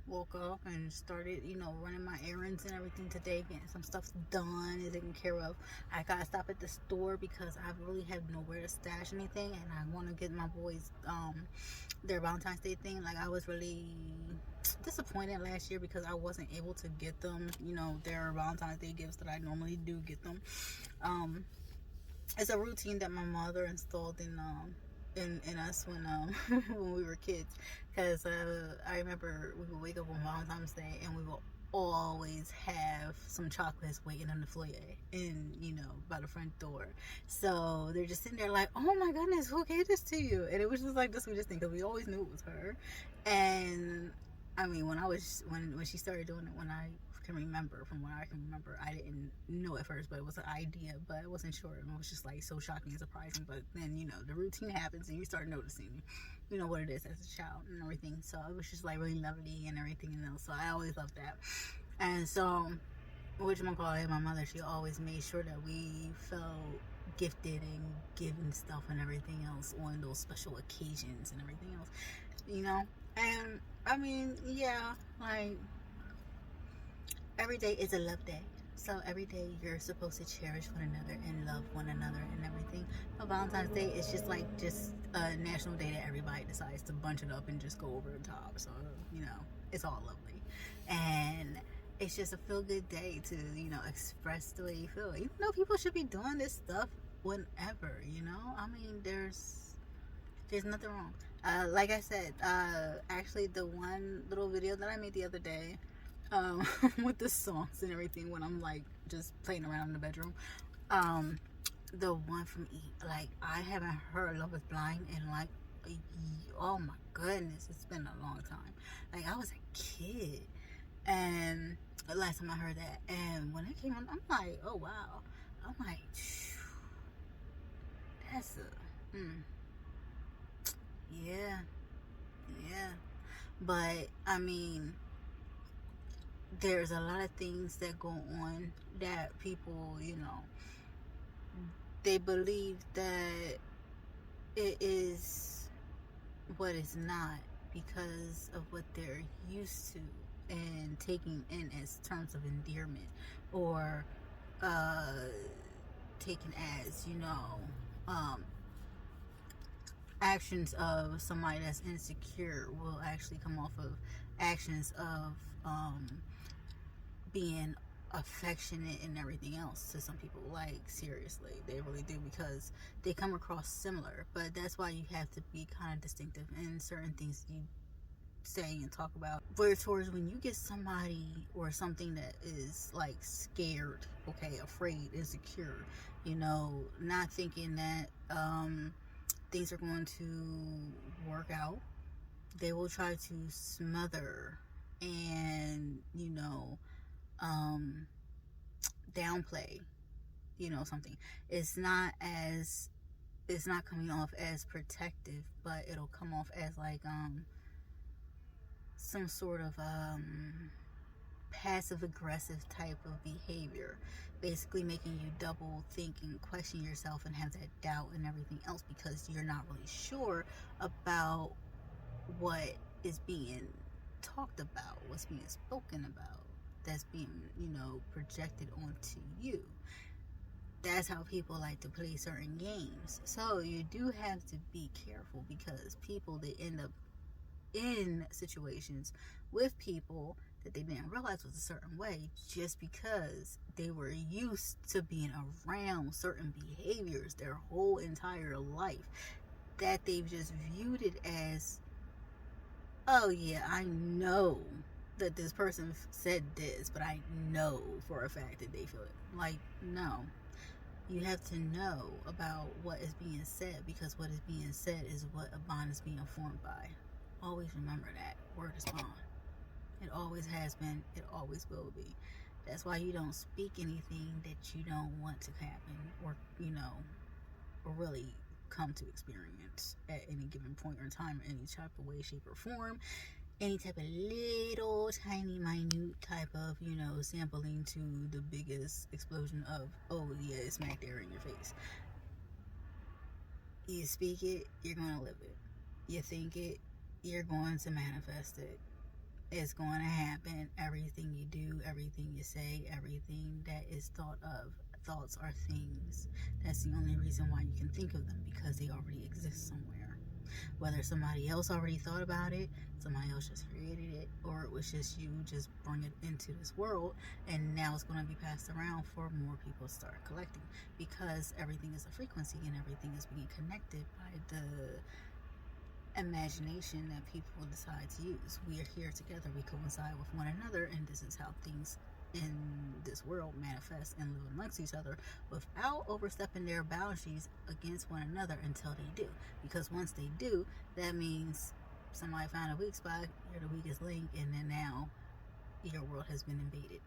woke up and started, running my errands and everything today, getting some stuff done and taken care of. I gotta stop at the store because I really have nowhere to stash anything, and I want to get my boys their Valentine's Day thing. Like, I was really disappointed last year because I wasn't able to get them, their Valentine's Day gifts that I normally do get them. Um, it's a routine that my mother installed in us when when we were kids, because I remember we would wake up on Valentine's Day and we would always have some chocolates waiting in the foyer and by the front door. So they're just sitting there like, oh my goodness, who gave this to you? And it was just like the sweetest thing because we always knew it was her. And I mean, when she started doing it, when I can remember, from what I can remember, I didn't know at first, but it was an idea, but I wasn't sure, and it was just like so shocking and surprising. But then the routine happens and you start noticing what it is as a child and everything. So it was just like really lovely and everything else. So I always loved that. And so whatchamacallit, my mother, she always made sure that we felt gifted and given stuff and everything else on those special occasions and everything else. And I mean, yeah, like, every day is a love day. So every day you're supposed to cherish one another and love one another and everything. But Valentine's Day is just a national day that everybody decides to bunch it up and just go over the top. So, it's all lovely. And it's just a feel good day to, express the way you feel. Even though people should be doing this stuff whenever, I mean, there's nothing wrong. Like I said, actually the one little video that I made the other day, with the songs and everything, when I'm like just playing around in the bedroom, the one from like, I haven't heard Love Is Blind in like oh my goodness, it's been a long time. Like, I was a kid and the last time I heard that, and when it came on, I'm like, oh wow. I'm like, that's yeah, yeah. But I mean, there's a lot of things that go on that people, they believe that it is what it's not because of what they're used to and taking in as terms of endearment, or taken as, actions of somebody that's insecure will actually come off of actions of being affectionate and everything else to some people. Like, seriously, they really do, because they come across similar. But that's why you have to be kind of distinctive in certain things you say and talk about. Where towards when you get somebody or something that is like scared, okay, afraid, insecure, not thinking that things are going to work out, they will try to smother and downplay something. It's not coming off as protective, but it'll come off as like some sort of passive aggressive type of behavior, basically making you double think and question yourself and have that doubt and everything else, because you're not really sure about what is being talked about, what's being spoken about, that's being projected onto you. That's how people like to play certain games. So you do have to be careful, because people, they end up in situations with people that they didn't realize was a certain way, just because they were used to being around certain behaviors their whole entire life, that they've just viewed it as, oh yeah, I know that this person said this, but I know for a fact that they feel it. Like, no. You have to know about what is being said, because what is being said is what a bond is being formed by. Always remember that. Word is bond. It always has been. It always will be. That's why you don't speak anything that you don't want to happen, or, or really come to experience at any given point or time, in any type of way, shape, or form. Any type of little tiny minute type of sampling to the biggest explosion of, oh yeah, it's smack there in your face. You speak it, you're going to live it. You think it, you're going to manifest it. is going to happen. Everything you do, everything you say, everything that is thought of. Thoughts are things. That's the only reason why you can think of them, because they already exist somewhere. Whether somebody else already thought about it, somebody else just created it, or it was just you just bring it into this world, and now it's going to be passed around for more people to start collecting, because everything is a frequency and everything is being connected by the imagination that people decide to use. We are here together, we coincide with one another, and this is how things in this world manifest and live amongst each other without overstepping their boundaries against one another until they do. Because once they do, that means somebody found a weak spot, you're the weakest link, and then now your world has been invaded.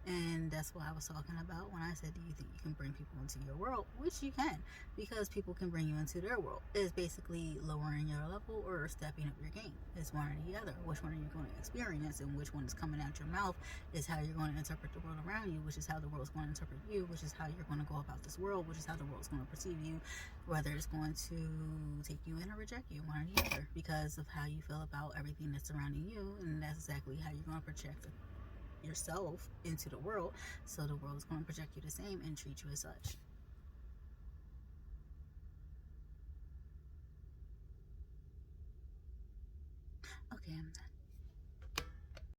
And that's what I was talking about when I said, do you think you can bring people into your world? Which you can, because people can bring you into their world. It's basically lowering your level or stepping up your game. It's one or the other. Which one are you going to experience, and which one is coming out your mouth is how you're going to interpret the world around you, which is how the world is going to interpret you, which is how you're going to go about this world, which is how the world is going to perceive you, whether it's going to take you in or reject you, one or the other, because of how you feel about everything that's surrounding you. And that's exactly how you're going to project yourself into the world, so the world is going to project you the same and treat you as such. Okay, I'm done.